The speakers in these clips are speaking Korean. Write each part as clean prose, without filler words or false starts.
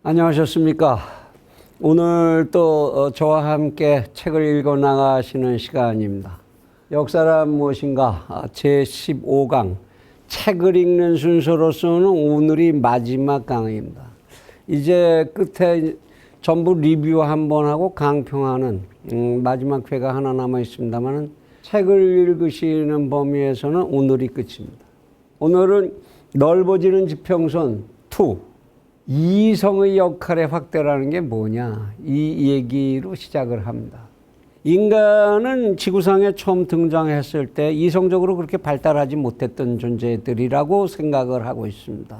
안녕하셨습니까? 오늘 또 저와 함께 책을 읽어 나가시는 시간입니다. 역사란 무엇인가? 제15강 책을 읽는 순서로서는 오늘이 마지막 강의입니다. 이제 끝에 전부 리뷰 한번 하고 강평하는 마지막 회가 하나 남아 있습니다만 책을 읽으시는 범위에서는 오늘이 끝입니다. 오늘은 넓어지는 지평선 2 이성의 역할의 확대라는 게 뭐냐, 이 얘기로 시작을 합니다. 인간은 지구상에 처음 등장했을 때 이성적으로 그렇게 발달하지 못했던 존재들이라고 생각을 하고 있습니다.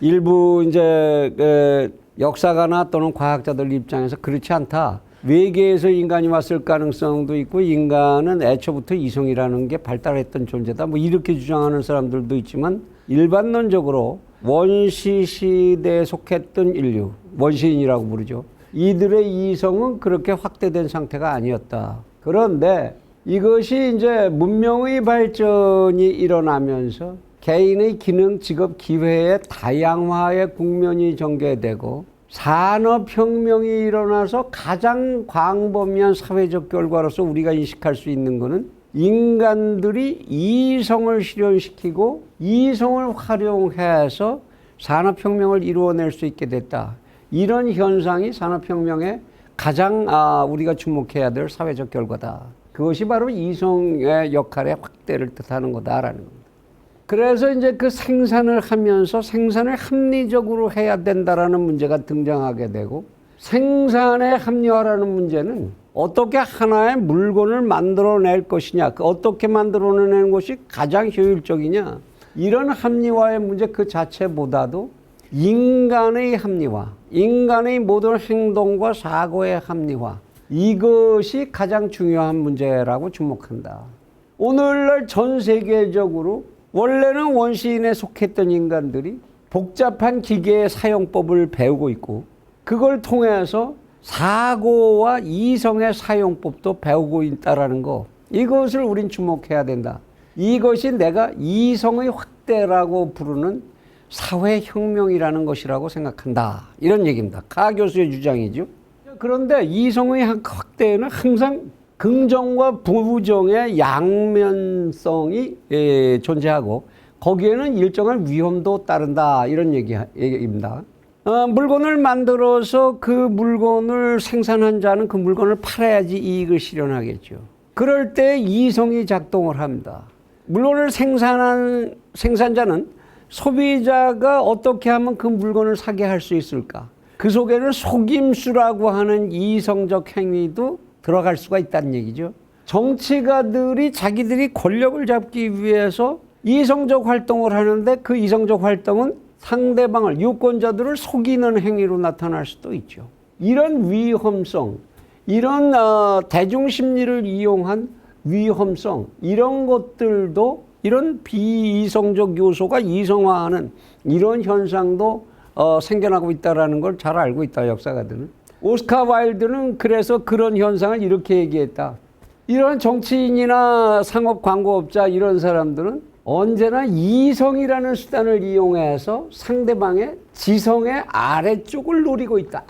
일부 이제 역사가나 또는 과학자들 입장에서 그렇지 않다, 외계에서 인간이 왔을 가능성도 있고 인간은 애초부터 이성이라는 게 발달했던 존재다, 뭐 이렇게 주장하는 사람들도 있지만, 일반론적으로 원시 시대에 속했던 인류, 원시인이라고 부르죠. 이들의 이성은 그렇게 확대된 상태가 아니었다. 그런데 이것이 이제 문명의 발전이 일어나면서 개인의 기능, 직업, 기회의 다양화의 국면이 전개되고 산업혁명이 일어나서 가장 광범위한 사회적 결과로서 우리가 인식할 수 있는 것은 인간들이 이성을 실현시키고 이성을 활용해서 산업혁명을 이루어낼 수 있게 됐다. 이런 현상이 산업혁명의 가장 우리가 주목해야 될 사회적 결과다. 그것이 바로 이성의 역할의 확대를 뜻하는 거다라는 겁니다. 그래서 이제 그 생산을 하면서 생산을 합리적으로 해야 된다라는 문제가 등장하게 되고, 생산의 합리화라는 문제는 어떻게 하나의 물건을 만들어낼 것이냐, 어떻게 만들어내는 것이 가장 효율적이냐, 이런 합리화의 문제 그 자체보다도 인간의 합리화, 인간의 모든 행동과 사고의 합리화, 이것이 가장 중요한 문제라고 주목한다. 오늘날 전 세계적으로 원래는 원시인에 속했던 인간들이 복잡한 기계의 사용법을 배우고 있고, 그걸 통해서 사고와 이성의 사용법도 배우고 있다는 거, 이것을 우린 주목해야 된다. 이것이 내가 이성의 확대라고 부르는 사회혁명이라는 것이라고 생각한다, 이런 얘기입니다. 카 교수의 주장이죠. 그런데 이성의 확대는 항상 긍정과 부정의 양면성이 존재하고 거기에는 일정한 위험도 따른다, 이런 얘기입니다. 물건을 만들어서 그 물건을 생산한 자는 그 물건을 팔아야지 이익을 실현하겠죠. 그럴 때 이성이 작동을 합니다. 물건을 생산한 생산자는 소비자가 어떻게 하면 그 물건을 사게 할 수 있을까? 그 속에는 속임수라고 하는 이성적 행위도 들어갈 수가 있다는 얘기죠. 정치가들이 자기들이 권력을 잡기 위해서 이성적 활동을 하는데 그 이성적 활동은 상대방을, 유권자들을 속이는 행위로 나타날 수도 있죠. 이런 위험성, 이런 대중심리를 이용한 위험성, 이런 것들도, 이런 비이성적 요소가 이성화하는 이런 현상도 생겨나고 있다는 걸 잘 알고 있다, 역사가들은. 오스카 와일드는 그래서 그런 현상을 이렇게 얘기했다. 이런 정치인이나 상업 광고업자, 이런 사람들은 언제나 이성이라는 수단을 이용해서 상대방의 지성의 아래쪽을 노리고 있다.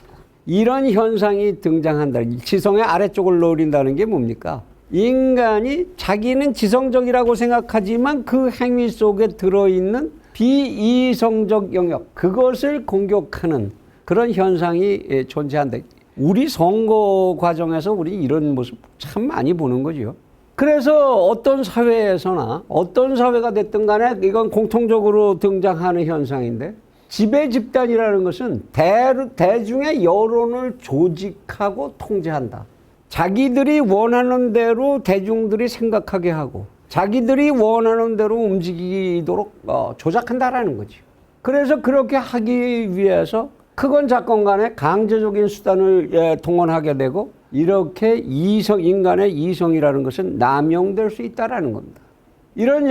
이런 현상이 등장한다. 지성의 아래쪽을 노린다는 게 뭡니까? 인간이 자기는 지성적이라고 생각하지만 그 행위 속에 들어있는 비이성적 영역, 그것을 공격하는 그런 현상이 존재한다. 우리 선거 과정에서 우리 이런 모습 참 많이 보는 거죠. 그래서 어떤 사회에서나 어떤 사회가 됐든 간에 이건 공통적으로 등장하는 현상인데, 지배 집단이라는 것은 대중의 여론을 조직하고 통제한다. 자기들이 원하는 대로 대중들이 생각하게 하고 자기들이 원하는 대로 움직이도록 조작한다라는 거죠. 그래서 그렇게 하기 위해서 크건 작건 간에 강제적인 수단을 동원하게 되고, 이렇게 인간의 이성이라는 것은 남용될 수 있다라는 겁니다. 이런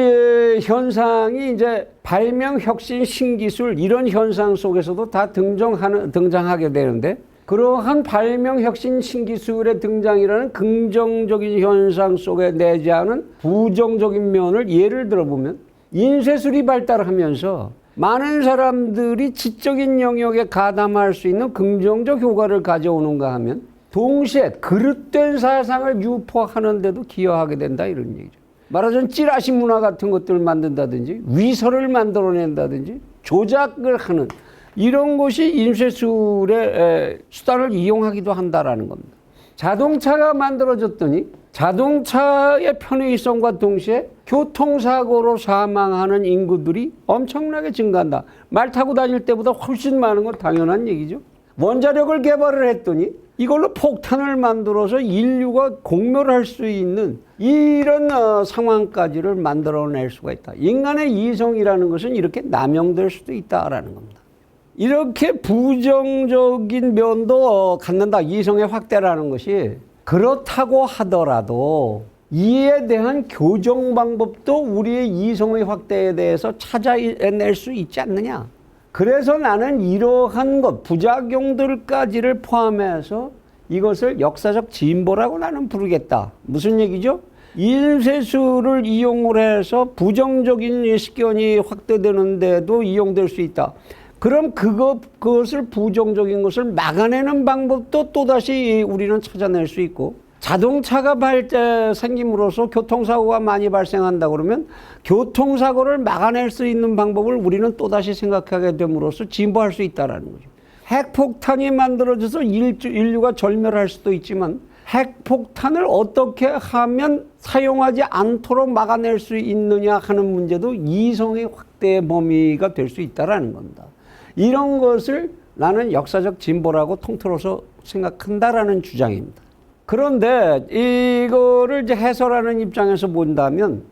현상이 이제 발명, 혁신, 신기술, 이런 현상 속에서도 다 등장하게 되는데, 그러한 발명, 혁신, 신기술의 등장이라는 긍정적인 현상 속에 내재하는 부정적인 면을 예를 들어보면, 인쇄술이 발달하면서 많은 사람들이 지적인 영역에 가담할 수 있는 긍정적 효과를 가져오는가 하면 동시에 그릇된 사상을 유포하는 데도 기여하게 된다 이런 얘기죠. 말하자면 찌라시 문화 같은 것들을 만든다든지 위설을 만들어낸다든지 조작을 하는 이런 것이 인쇄술의 수단을 이용하기도 한다라는 겁니다. 자동차가 만들어졌더니 자동차의 편의성과 동시에 교통사고로 사망하는 인구들이 엄청나게 증가한다. 말 타고 다닐 때보다 훨씬 많은 건 당연한 얘기죠. 원자력을 개발을 했더니 이걸로 폭탄을 만들어서 인류가 공멸할 수 있는 이런 상황까지를 만들어낼 수가 있다. 인간의 이성이라는 것은 이렇게 남용될 수도 있다라는 겁니다. 이렇게 부정적인 면도 갖는다. 이성의 확대라는 것이. 그렇다고 하더라도 이에 대한 교정 방법도 우리의 이성의 확대에 대해서 찾아낼 수 있지 않느냐. 그래서 나는 이러한 것, 부작용들까지를 포함해서 이것을 역사적 진보라고 나는 부르겠다. 무슨 얘기죠? 인쇄술을 이용을 해서 부정적인 식견이 확대되는데도 이용될 수 있다. 그럼 그것을 부정적인 것을 막아내는 방법도 또다시 우리는 찾아낼 수 있고, 자동차가 생김으로써 교통사고가 많이 발생한다 그러면 교통사고를 막아낼 수 있는 방법을 우리는 또다시 생각하게 됨으로써 진보할 수 있다는 거죠. 핵폭탄이 만들어져서 인류가 절멸할 수도 있지만 핵폭탄을 어떻게 하면 사용하지 않도록 막아낼 수 있느냐 하는 문제도 이성의 확대의 범위가 될 수 있다는 겁니다. 이런 것을 나는 역사적 진보라고 통틀어서 생각한다라는 주장입니다. 그런데 이거를 이제 해설하는 입장에서 본다면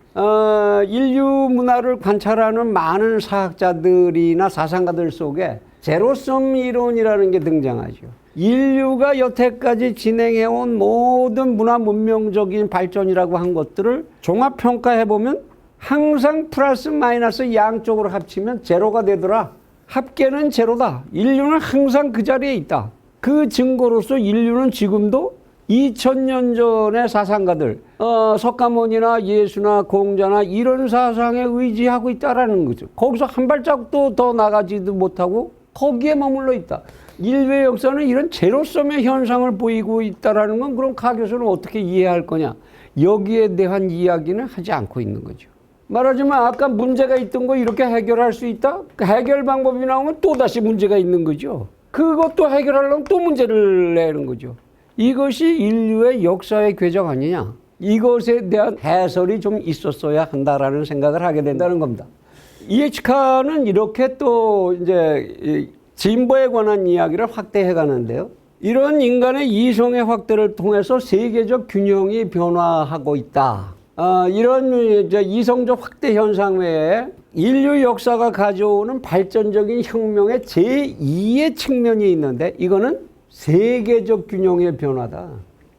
인류 문화를 관찰하는 많은 사학자들이나 사상가들 속에 제로섬 이론이라는 게 등장하죠. 인류가 여태까지 진행해온 모든 문화 문명적인 발전이라고 한 것들을 종합평가해보면 항상 플러스 마이너스 양쪽으로 합치면 제로가 되더라. 합계는 제로다. 인류는 항상 그 자리에 있다. 그 증거로서 인류는 지금도 2000년 전의 사상가들, 석가모니나 예수나 공자나 이런 사상에 의지하고 있다라는 거죠. 거기서 한 발짝도 더 나가지도 못하고 거기에 머물러 있다. 인류의 역사는 이런 제로섬의 현상을 보이고 있다라는 건 그럼 가 교수는 어떻게 이해할 거냐? 여기에 대한 이야기는 하지 않고 있는 거죠. 말하자면 아까 문제가 있던 거 이렇게 해결할 수 있다? 그 해결 방법이 나오면 또다시 문제가 있는 거죠. 그것도 해결하려면 또 문제를 내는 거죠. 이것이 인류의 역사의 궤적 아니냐? 이것에 대한 해설이 좀 있었어야 한다라는 생각을 하게 된다는 겁니다. 이에치카는 이렇게 또 이제 진보에 관한 이야기를 확대해 가는데요. 이런 인간의 이성의 확대를 통해서 세계적 균형이 변화하고 있다. 이런 이제 이성적 확대 현상 외에 인류 역사가 가져오는 발전적인 혁명의 제2의 측면이 있는데 이거는 세계적 균형의 변화다.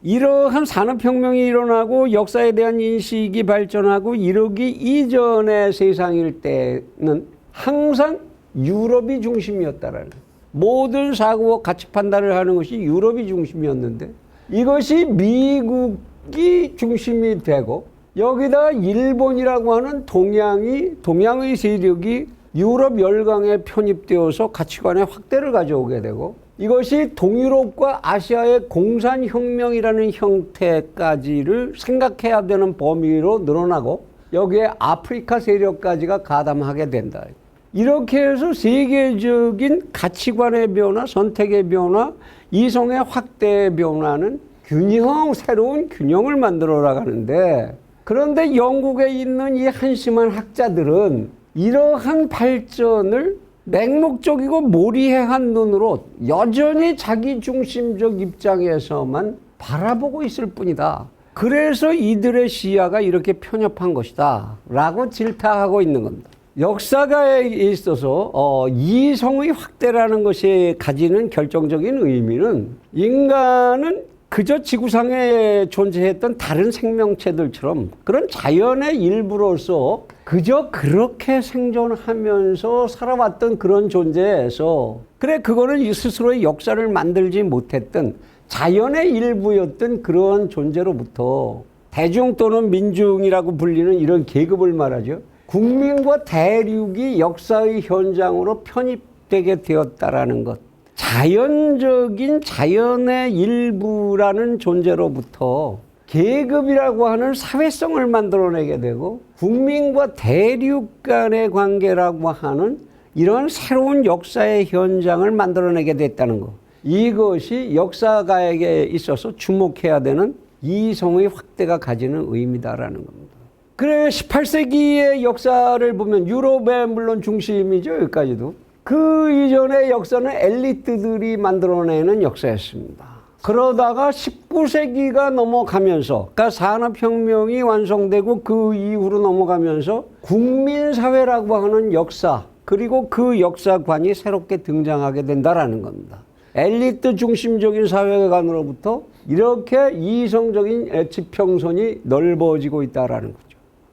이러한 산업혁명이 일어나고 역사에 대한 인식이 발전하고 이러기 이전의 세상일 때는 항상 유럽이 중심이었다라는 거예요. 모든 사고 가치 판단을 하는 것이 유럽이 중심이었는데 이것이 미국이 중심이 되고 여기다 일본이라고 하는 동양의 세력이 유럽 열강에 편입되어서 가치관의 확대를 가져오게 되고 이것이 동유럽과 아시아의 공산혁명이라는 형태까지를 생각해야 되는 범위로 늘어나고 여기에 아프리카 세력까지가 가담하게 된다. 이렇게 해서 세계적인 가치관의 변화, 선택의 변화, 이성의 확대의 변화는 새로운 균형을 만들어 나가는데 그런데 영국에 있는 이 한심한 학자들은 이러한 발전을 맹목적이고 모리해한 눈으로 여전히 자기중심적 입장에서만 바라보고 있을 뿐이다. 그래서 이들의 시야가 이렇게 편협한 것이다 라고 질타하고 있는 겁니다. 역사가에 있어서 이성의 확대라는 것이 가지는 결정적인 의미는 인간은 그저 지구상에 존재했던 다른 생명체들처럼 그런 자연의 일부로서 그저 그렇게 생존하면서 살아왔던 그런 존재에서 그래 그거는 스스로의 역사를 만들지 못했던 자연의 일부였던 그런 존재로부터 대중 또는 민중이라고 불리는 이런 계급을 말하죠. 국민과 대륙이 역사의 현장으로 편입되게 되었다라는 것. 자연적인 자연의 일부라는 존재로부터 계급이라고 하는 사회성을 만들어내게 되고 국민과 대륙 간의 관계라고 하는 이런 새로운 역사의 현장을 만들어내게 됐다는 것. 이것이 역사가에게 있어서 주목해야 되는 이성의 확대가 가지는 의미다라는 겁니다. 그래 18세기의 역사를 보면 유럽의 물론 중심이죠. 여기까지도. 그 이전의 역사는 엘리트들이 만들어내는 역사였습니다. 그러다가 19세기가 넘어가면서 그러니까 산업혁명이 완성되고 그 이후로 넘어가면서 국민사회라고 하는 역사 그리고 그 역사관이 새롭게 등장하게 된다라는 겁니다. 엘리트 중심적인 사회관으로부터 이렇게 이성적인 지평선이 넓어지고 있다라는 거죠.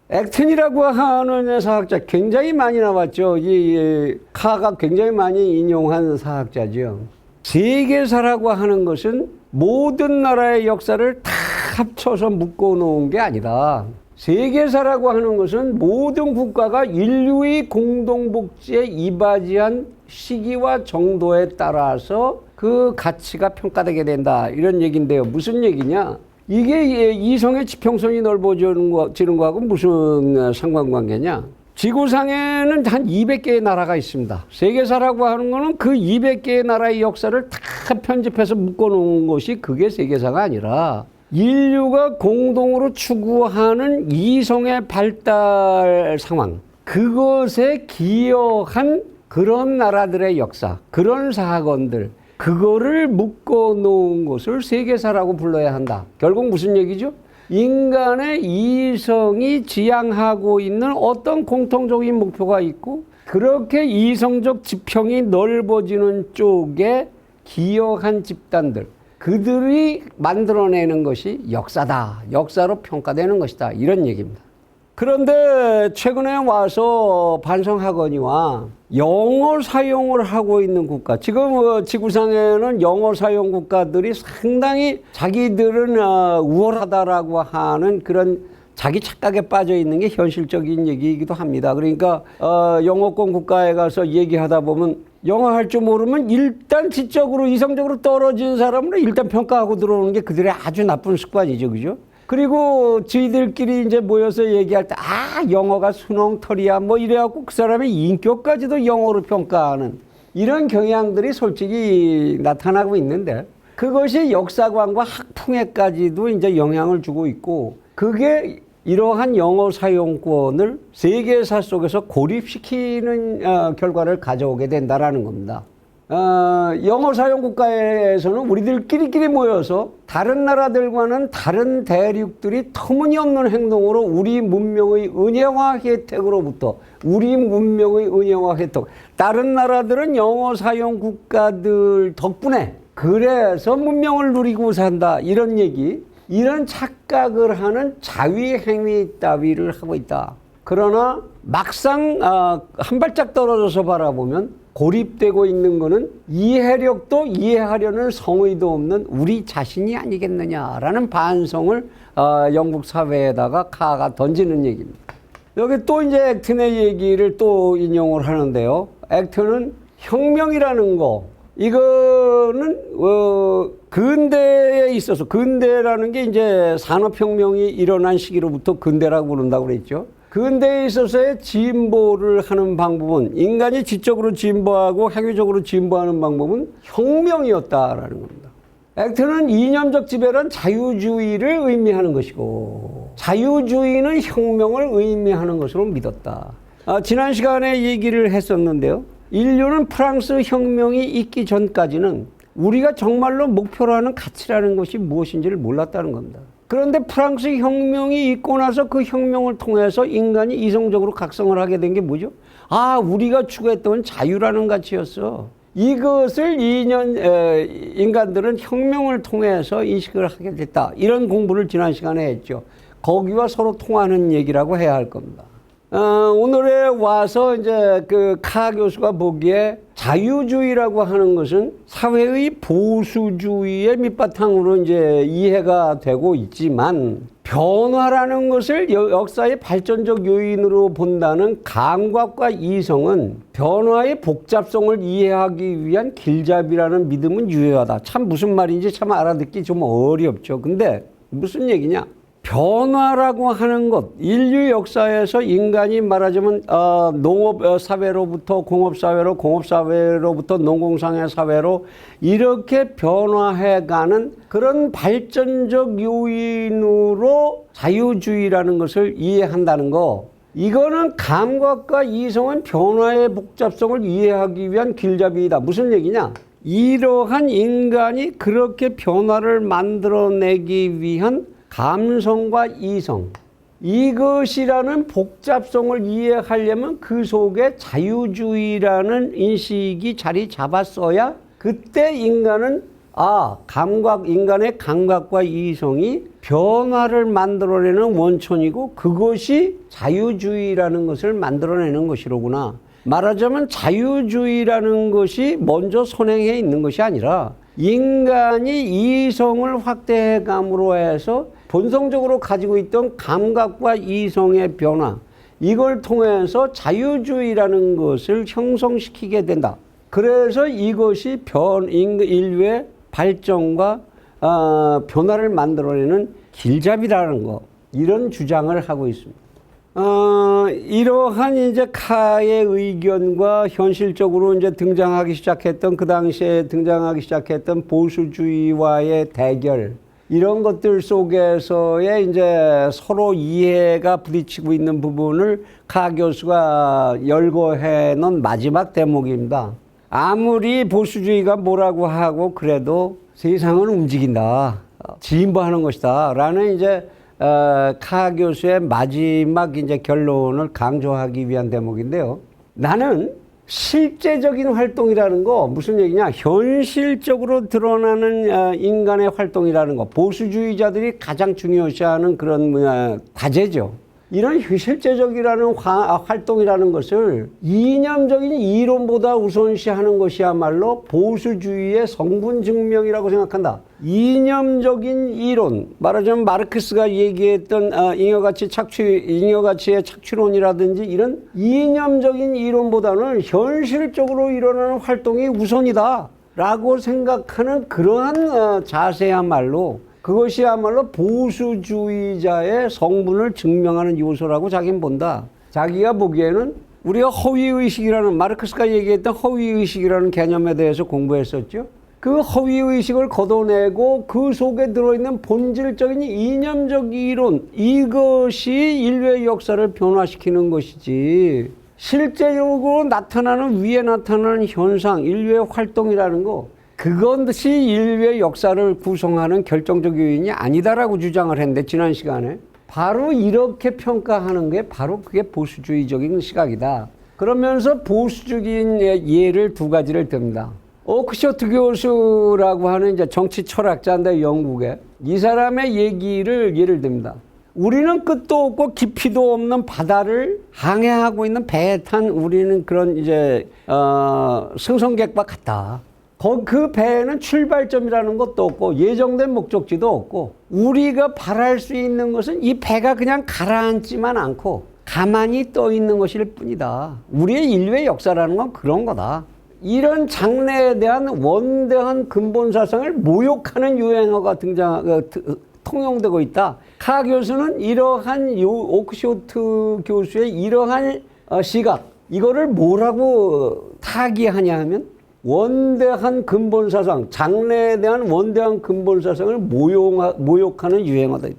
액튼이라고 하는 사학자 굉장히 많이 나왔죠. 이 카가 굉장히 많이 인용한 사학자죠. 세계사라고 하는 것은 모든 나라의 역사를 다 합쳐서 묶어놓은 게 아니다. 세계사라고 하는 것은 모든 국가가 인류의 공동복지에 이바지한 시기와 정도에 따라서 그 가치가 평가되게 된다. 이런 얘기인데요. 무슨 얘기냐? 이게 이성의 지평선이 넓어지는 거하고 무슨 상관관계냐? 지구상에는 한 200개의 나라가 있습니다. 세계사라고 하는 거는 그 200개의 나라의 역사를 다 편집해서 묶어놓은 것이 그게 세계사가 아니라 인류가 공동으로 추구하는 이성의 발달 상황, 그것에 기여한 그런 나라들의 역사, 그런 사건들, 그거를 묶어놓은 것을 세계사라고 불러야 한다. 결국 무슨 얘기죠? 인간의 이성이 지향하고 있는 어떤 공통적인 목표가 있고 그렇게 이성적 지평이 넓어지는 쪽에 기여한 집단들, 그들이 만들어내는 것이 역사다. 역사로 평가되는 것이다. 이런 얘기입니다. 그런데 최근에 와서 반성하거니와 영어 사용을 하고 있는 국가, 지금 지구상에는 영어 사용 국가들이 상당히 자기들은 우월하다라고 하는 그런 자기 착각에 빠져 있는 게 현실적인 얘기이기도 합니다. 그러니까 영어권 국가에 가서 얘기하다 보면 영어 할 줄 모르면 일단 지적으로 이성적으로 떨어진 사람을 일단 평가하고 들어오는 게 그들의 아주 나쁜 습관이죠. 그죠? 그리고 저희들끼리 이제 모여서 얘기할 때, 영어가 수능털이야, 뭐 이래갖고 그 사람의 인격까지도 영어로 평가하는 이런 경향들이 솔직히 나타나고 있는데 그것이 역사관과 학풍에까지도 이제 영향을 주고 있고 그게 이러한 영어 사용권을 세계사 속에서 고립시키는 결과를 가져오게 된다라는 겁니다. 영어 사용 국가에서는 우리들끼리 모여서 다른 나라들과는 다른 대륙들이 터무니없는 행동으로 우리 문명의 은혜와 혜택으로부터 우리 문명의 은혜와 혜택, 다른 나라들은 영어 사용 국가들 덕분에 그래서 문명을 누리고 산다, 이런 얘기, 이런 착각을 하는 자위 행위 따위를 하고 있다. 그러나 막상 한 발짝 떨어져서 바라보면 고립되고 있는 것은 이해력도 이해하려는 성의도 없는 우리 자신이 아니겠느냐라는 반성을 영국 사회에다가 카가 던지는 얘기입니다. 여기 또 이제 액튼의 얘기를 또 인용을 하는데요. 액튼은 혁명이라는 거, 이거는 근대에 있어서, 근대라는 게 이제 산업혁명이 일어난 시기로부터 근대라고 부른다고 그랬죠. 근대에 있어서의 진보를 하는 방법은, 인간이 지적으로 진보하고 행위적으로 진보하는 방법은 혁명이었다라는 겁니다. 액트는 이념적 지배란 자유주의를 의미하는 것이고 자유주의는 혁명을 의미하는 것으로 믿었다. 지난 시간에 얘기를 했었는데요. 인류는 프랑스 혁명이 있기 전까지는 우리가 정말로 목표로 하는 가치라는 것이 무엇인지를 몰랐다는 겁니다. 그런데 프랑스 혁명이 있고 나서 그 혁명을 통해서 인간이 이성적으로 각성을 하게 된 게 뭐죠? 우리가 추구했던 자유라는 가치였어. 이것을 인간들은 혁명을 통해서 인식을 하게 됐다. 이런 공부를 지난 시간에 했죠. 거기와 서로 통하는 얘기라고 해야 할 겁니다. 오늘에 와서 이제 그 카 교수가 보기에 자유주의라고 하는 것은 사회의 보수주의의 밑바탕으로 이제 이해가 되고 있지만 변화라는 것을 역사의 발전적 요인으로 본다는 감각과 이성은 변화의 복잡성을 이해하기 위한 길잡이라는 믿음은 유효하다. 참 무슨 말인지 참 알아듣기 좀 어렵죠. 근데 무슨 얘기냐? 변화라고 하는 것, 인류 역사에서 인간이 말하자면 농업 사회로부터 공업 사회로, 공업 사회로부터 농공상의 사회로 이렇게 변화해가는 그런 발전적 요인으로 자유주의라는 것을 이해한다는 거. 이거는 감각과 이성은 변화의 복잡성을 이해하기 위한 길잡이이다. 무슨 얘기냐? 이러한 인간이 그렇게 변화를 만들어내기 위한 감성과 이성, 이것이라는 복잡성을 이해하려면 그 속에 자유주의라는 인식이 자리 잡았어야 그때 인간은 인간의 감각과 이성이 변화를 만들어내는 원천이고 그것이 자유주의라는 것을 만들어내는 것이로구나. 말하자면 자유주의라는 것이 먼저 선행해 있는 것이 아니라 인간이 이성을 확대해감으로 해서 본성적으로 가지고 있던 감각과 이성의 변화, 이걸 통해서 자유주의라는 것을 형성시키게 된다. 그래서 이것이 인류의 발전과 변화를 만들어내는 길잡이라는 거, 이런 주장을 하고 있습니다. 이러한 이제 카의 의견과 현실적으로 이제 등장하기 시작했던 그 당시에 등장하기 시작했던 보수주의와의 대결, 이런 것들 속에서의 이제 서로 이해가 부딪히고 있는 부분을 카 교수가 열거해 놓은 마지막 대목입니다. 아무리 보수주의가 뭐라고 하고 그래도 세상은 움직인다, 진보하는 것이다 라는 이제 카 교수의 마지막 이제 결론을 강조하기 위한 대목인데요. 나는 실제적인 활동이라는 거 무슨 얘기냐? 현실적으로 드러나는 인간의 활동이라는 거, 보수주의자들이 가장 중요시하는 그런 과제죠. 이런 실제적이라는 활동이라는 것을 이념적인 이론보다 우선시하는 것이야말로 보수주의의 성분 증명이라고 생각한다. 이념적인 이론, 말하자면 마르크스가 얘기했던 잉여가치의 착취론이라든지 이런 이념적인 이론보다는 현실적으로 일어나는 활동이 우선이다 라고 생각하는 그러한 자세야말로, 그것이야말로 보수주의자의 성분을 증명하는 요소라고 자기는 본다. 자기가 보기에는 우리가 허위의식이라는, 마르크스가 얘기했던 허위의식이라는 개념에 대해서 공부했었죠. 그 허위의식을 걷어내고 그 속에 들어있는 본질적인 이념적 이론, 이것이 인류의 역사를 변화시키는 것이지, 실제적으로 나타나는, 위에 나타나는 현상, 인류의 활동이라는 거, 그것이 인류의 역사를 구성하는 결정적 요인이 아니다라고 주장을 했는데, 지난 시간에 바로 이렇게 평가하는 게 바로 그게 보수주의적인 시각이다. 그러면서 보수적인 예를 두 가지를 듭니다. 오크셔트 교수라고 하는 이제 정치 철학자인데, 영국에, 이 사람의 얘기를 예를 듭니다. 우리는 끝도 없고 깊이도 없는 바다를 항해하고 있는 배에 탄 우리는 그런 이제 승선객과 같다. 그 배에는 출발점이라는 것도 없고 예정된 목적지도 없고, 우리가 바랄 수 있는 것은 이 배가 그냥 가라앉지만 않고 가만히 떠 있는 것일 뿐이다. 우리의 인류의 역사라는 건 그런 거다. 이런 장래에 대한 원대한 근본 사상을 모욕하는 유행어가 통용되고 있다. 카 교수는 이러한 오크쇼트 교수의 이러한 시각, 이거를 뭐라고 타기하냐 하면 원대한 근본 사상, 장래에 대한 원대한 근본 사상을 모욕하는 유행어다.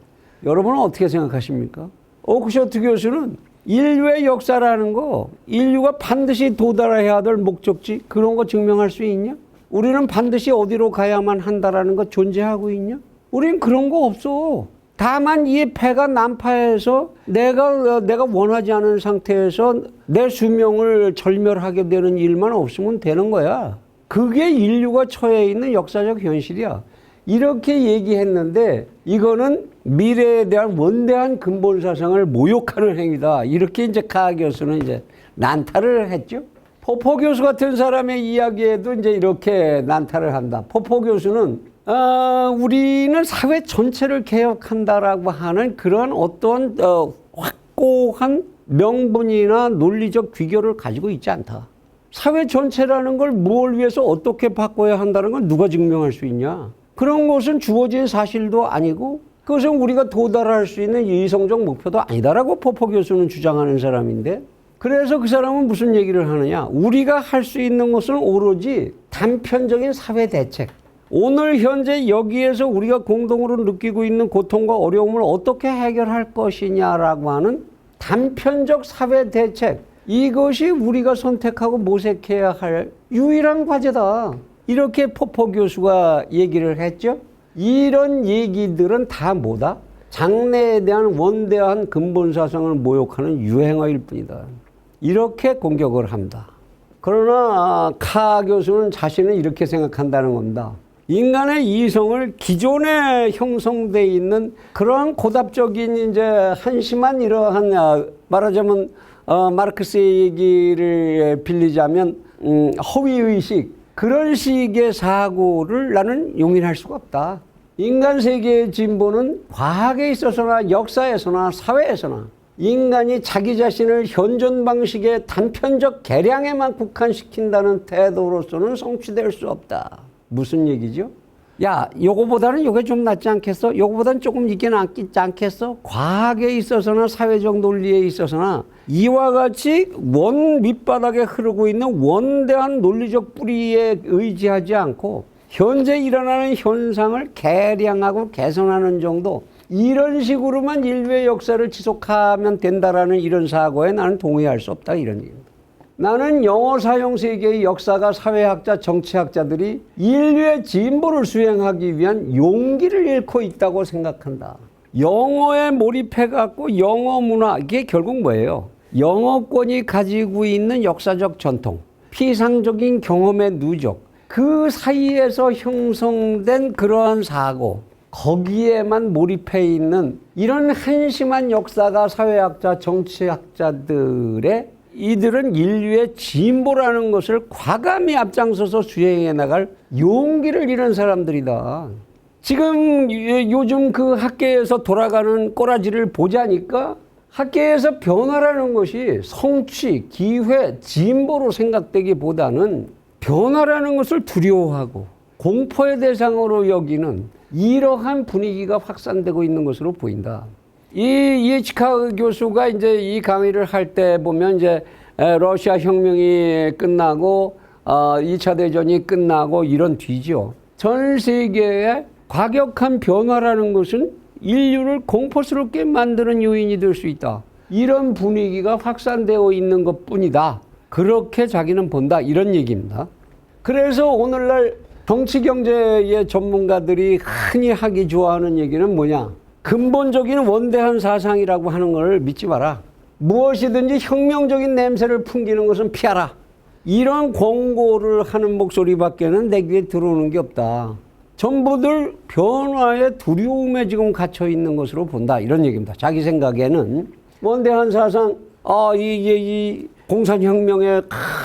여러분은 어떻게 생각하십니까? 오크쇼트 교수는 인류의 역사라는 거, 인류가 반드시 도달해야 될 목적지, 그런 거 증명할 수 있냐? 우리는 반드시 어디로 가야만 한다라는 거 존재하고 있냐? 우린 그런 거 없어. 다만 이 배가 난파해서 내가 원하지 않은 상태에서 내 수명을 절멸하게 되는 일만 없으면 되는 거야. 그게 인류가 처해 있는 역사적 현실이야. 이렇게 얘기했는데, 이거는 미래에 대한 원대한 근본 사상을 모욕하는 행위다. 이렇게 이제 카 교수는 이제 난타를 했죠. 포포 교수 같은 사람의 이야기에도 이제 이렇게 난타를 한다. 포포 교수는 우리는 사회 전체를 개혁한다라고 하는 그런 어떤 확고한 명분이나 논리적 귀결을 가지고 있지 않다. 사회 전체라는 걸 뭘 위해서 어떻게 바꿔야 한다는 걸 누가 증명할 수 있냐. 그런 것은 주어진 사실도 아니고 그것은 우리가 도달할 수 있는 이성적 목표도 아니다라고 포포 교수는 주장하는 사람인데, 그래서 그 사람은 무슨 얘기를 하느냐. 우리가 할 수 있는 것은 오로지 단편적인 사회 대책, 오늘 현재 여기에서 우리가 공동으로 느끼고 있는 고통과 어려움을 어떻게 해결할 것이냐라고 하는 단편적 사회 대책, 이것이 우리가 선택하고 모색해야 할 유일한 과제다. 이렇게 포포 교수가 얘기를 했죠. 이런 얘기들은 다 뭐다? 장래에 대한 원대한 근본 사상을 모욕하는 유행어일 뿐이다. 이렇게 공격을 합니다. 그러나 카 교수는 자신은 이렇게 생각한다는 겁니다. 인간의 이성을 기존에 형성되어 있는 그러한 고답적인 이제 한심한 이러한 말하자면 마르크스의 얘기를 빌리자면 허위의식, 그런 식의 사고를 나는 용인할 수가 없다. 인간 세계의 진보는 과학에 있어서나 역사에서나 사회에서나 인간이 자기 자신을 현존 방식의 단편적 개량에만 국한시킨다는 태도로서는 성취될 수 없다. 무슨 얘기죠? 야, 요거보다는 요게 좀 낫지 않겠어? 요거보다는 조금 이게 낫지 않겠어? 과학에 있어서나 사회적 논리에 있어서나 이와 같이 원 밑바닥에 흐르고 있는 원대한 논리적 뿌리에 의지하지 않고 현재 일어나는 현상을 개량하고 개선하는 정도, 이런 식으로만 인류의 역사를 지속하면 된다라는 이런 사고에 나는 동의할 수 없다, 이런 얘기입니다. 나는 영어 사용 세계의 역사가, 사회학자, 정치학자들이 인류의 진보를 수행하기 위한 용기를 잃고 있다고 생각한다. 영어에 몰입해갖고 영어 문화, 이게 결국 뭐예요? 영어권이 가지고 있는 역사적 전통, 피상적인 경험의 누적, 그 사이에서 형성된 그러한 사고, 거기에만 몰입해 있는 이런 한심한 역사가 사회학자, 정치학자들의, 이들은 인류의 진보라는 것을 과감히 앞장서서 수행해 나갈 용기를 잃은 사람들이다. 지금 요즘 그 학계에서 돌아가는 꼬라지를 보자니까 학계에서 변화라는 것이 성취, 기회, 진보로 생각되기보다는 변화라는 것을 두려워하고 공포의 대상으로 여기는 이러한 분위기가 확산되고 있는 것으로 보인다. 이 치카 교수가 이제 이 강의를 할 때 보면 이제 러시아 혁명이 끝나고 2차 대전이 끝나고 이런 뒤죠. 전 세계의 과격한 변화라는 것은 인류를 공포스럽게 만드는 요인이 될 수 있다. 이런 분위기가 확산되어 있는 것뿐이다. 그렇게 자기는 본다. 이런 얘기입니다. 그래서 오늘날 정치 경제의 전문가들이 흔히 하기 좋아하는 얘기는 뭐냐? 근본적인 원대한 사상이라고 하는 걸 믿지 마라. 무엇이든지 혁명적인 냄새를 풍기는 것은 피하라. 이런 권고를 하는 목소리밖에는 내 귀에 들어오는 게 없다. 전부들 변화의 두려움에 지금 갇혀 있는 것으로 본다. 이런 얘기입니다. 자기 생각에는 원대한 사상, 이 공산혁명의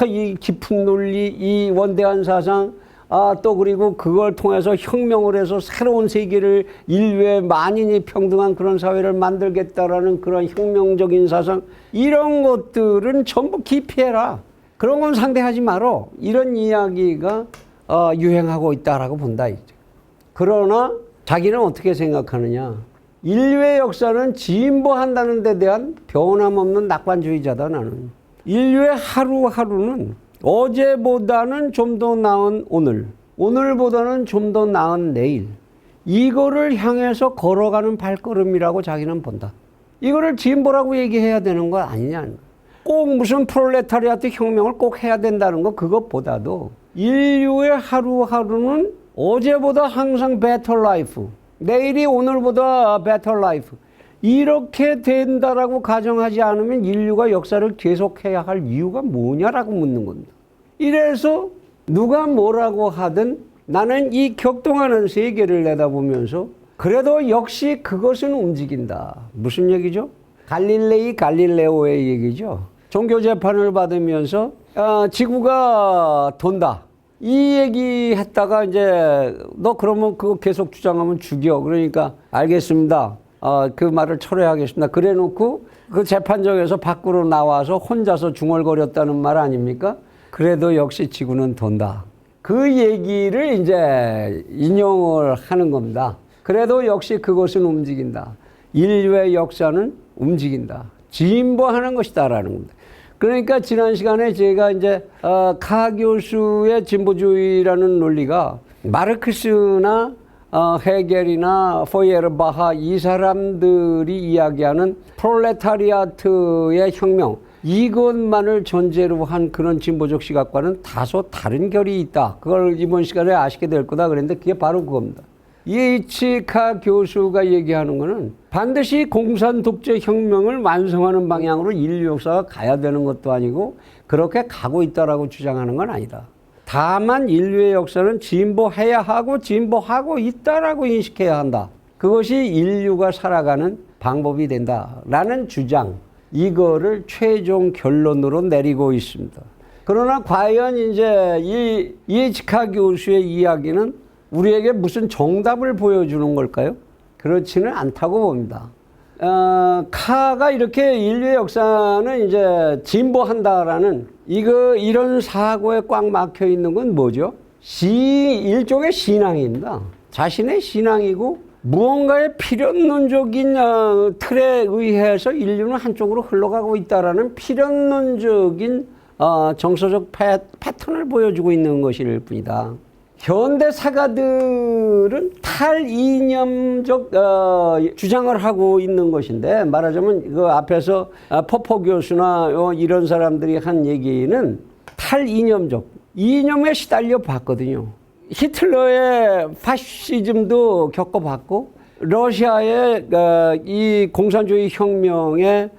이 깊은 논리, 이 원대한 사상, 또 그리고 그걸 통해서 혁명을 해서 새로운 세계를, 인류의 만인이 평등한 그런 사회를 만들겠다라는 그런 혁명적인 사상, 이런 것들은 전부 기피해라. 그런 건 상대하지 마라. 이런 이야기가 유행하고 있다라고 본다. 그러나 자기는 어떻게 생각하느냐. 인류의 역사는 진보한다는 데 대한 변함없는 낙관주의자다, 나는. 인류의 하루하루는 어제보다는 좀 더 나은 오늘, 오늘보다는 좀 더 나은 내일, 이거를 향해서 걸어가는 발걸음이라고 자기는 본다. 이거를 진보라고 얘기해야 되는 거 아니냐. 꼭 무슨 프롤레타리아트 혁명을 꼭 해야 된다는 거, 그것보다도 인류의 하루하루는 어제보다 항상 better life, 내일이 오늘보다 better life, 이렇게 된다라고 가정하지 않으면 인류가 역사를 계속해야 할 이유가 뭐냐라고 묻는 겁니다. 이래서 누가 뭐라고 하든 나는 이 격동하는 세계를 내다보면서 그래도 역시 그것은 움직인다. 무슨 얘기죠? 갈릴레오의 얘기죠. 종교 재판을 받으면서 지구가 돈다. 이 얘기 했다가 이제 너 그러면 그거 계속 주장하면 죽여. 그러니까 알겠습니다. 그 말을 철회하겠습니다. 그래 놓고 그 재판정에서 밖으로 나와서 혼자서 중얼거렸다는 말 아닙니까? 그래도 역시 지구는 돈다. 그 얘기를 이제 인용을 하는 겁니다. 그래도 역시 그것은 움직인다. 인류의 역사는 움직인다. 진보하는 것이다라는 겁니다. 그러니까 지난 시간에 제가 이제 카 교수의 진보주의라는 논리가 마르크스나 헤겔이나 포이에르바하 이 사람들이 이야기하는 프롤레타리아트의 혁명 이것만을 전제로 한 그런 진보적 시각과는 다소 다른 결이 있다. 그걸 이번 시간에 아시게 될 거다 그랬는데 그게 바로 그겁니다. 카 교수가 얘기하는 거는 반드시 공산 독재 혁명을 완성하는 방향으로 인류 역사가 가야 되는 것도 아니고 그렇게 가고 있다라고 주장하는 건 아니다. 다만 인류의 역사는 진보해야 하고 진보하고 있다라고 인식해야 한다. 그것이 인류가 살아가는 방법이 된다라는 주장. 이거를 최종 결론으로 내리고 있습니다. 그러나 과연 이제 카 교수의 이야기는 우리에게 무슨 정답을 보여주는 걸까요? 그렇지는 않다고 봅니다. 카가 이렇게 인류의 역사는 이제 진보한다라는 이런 사고에 꽉 막혀 있는 건 뭐죠? 일종의 신앙입니다. 자신의 신앙이고 무언가의 필연론적인 틀에 의해서 인류는 한쪽으로 흘러가고 있다라는 필연론적인 정서적 패턴을 보여주고 있는 것일 뿐이다. 현대 사가들은 탈이념적 주장을 하고 있는 것인데 말하자면 그 앞에서 포포 교수나 이런 사람들이 한 얘기는 탈이념적 이념에 시달려 봤거든요. 히틀러의 파시즘도 겪어봤고 러시아의 이 공산주의 혁명의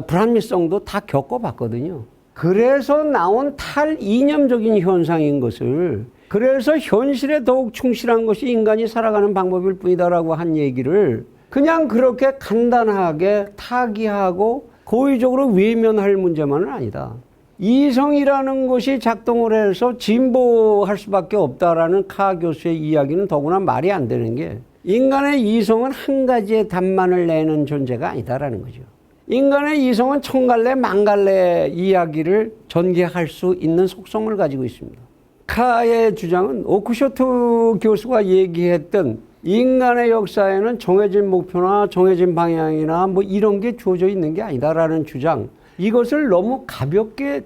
불합리성도 다 겪어봤거든요. 그래서 나온 탈이념적인 현상인 것을 그래서 현실에 더욱 충실한 것이 인간이 살아가는 방법일 뿐이다라고 한 얘기를 그냥 그렇게 간단하게 타기하고 고의적으로 외면할 문제만은 아니다. 이성이라는 것이 작동을 해서 진보할 수밖에 없다라는 카 교수의 이야기는 더구나 말이 안 되는 게 인간의 이성은 한 가지의 답만을 내는 존재가 아니다라는 거죠. 인간의 이성은 천갈래 만갈래 이야기를 전개할 수 있는 속성을 가지고 있습니다. 카의 주장은 오크쇼트 교수가 얘기했던 인간의 역사에는 정해진 목표나 정해진 방향이나 뭐 이런 게 주어져 있는 게 아니다라는 주장. 이것을 너무 가볍게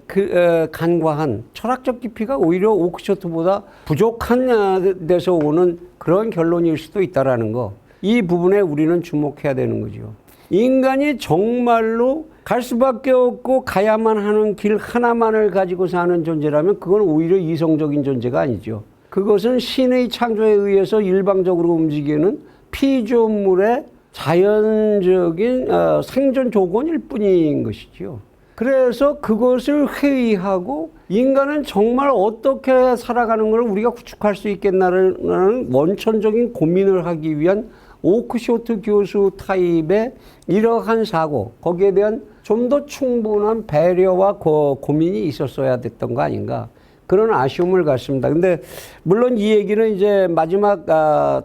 간과한 철학적 깊이가 오히려 오크쇼트보다 부족한 데서 오는 그런 결론일 수도 있다라는 거. 이 부분에 우리는 주목해야 되는 거죠. 인간이 정말로 갈 수밖에 없고 가야만 하는 길 하나만을 가지고 사는 존재라면 그건 오히려 이성적인 존재가 아니죠. 그것은 신의 창조에 의해서 일방적으로 움직이는 피조물의 자연적인 생존 조건일 뿐인 것이죠. 그래서 그것을 회의하고 인간은 정말 어떻게 살아가는 걸 우리가 구축할 수 있겠나라는 원천적인 고민을 하기 위한 오크쇼트 교수 타입의 이러한 사고, 거기에 대한 좀 더 충분한 배려와 고민이 있었어야 됐던 거 아닌가. 그런 아쉬움을 갖습니다. 근데 물론 이 얘기는 이제 마지막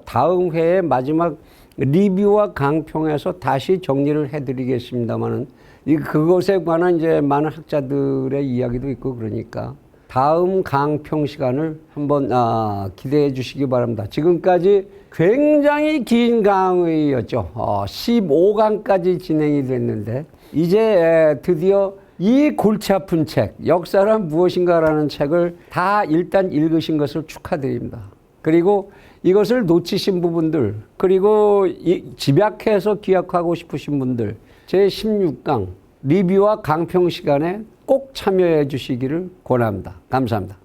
다음 회의 마지막 리뷰와 강평에서 다시 정리를 해드리겠습니다만은 그것에 관한 이제 많은 학자들의 이야기도 있고 그러니까 다음 강평 시간을 한번 기대해 주시기 바랍니다. 지금까지 굉장히 긴 강의였죠. 15강까지 진행이 됐는데 이제 드디어 이 골치 아픈 책, 역사란 무엇인가라는 책을 다 일단 읽으신 것을 축하드립니다. 그리고 이것을 놓치신 부분들, 그리고 집약해서 기억하고 싶으신 분들, 제16강 리뷰와 강평 시간에 꼭 참여해 주시기를 권합니다. 감사합니다.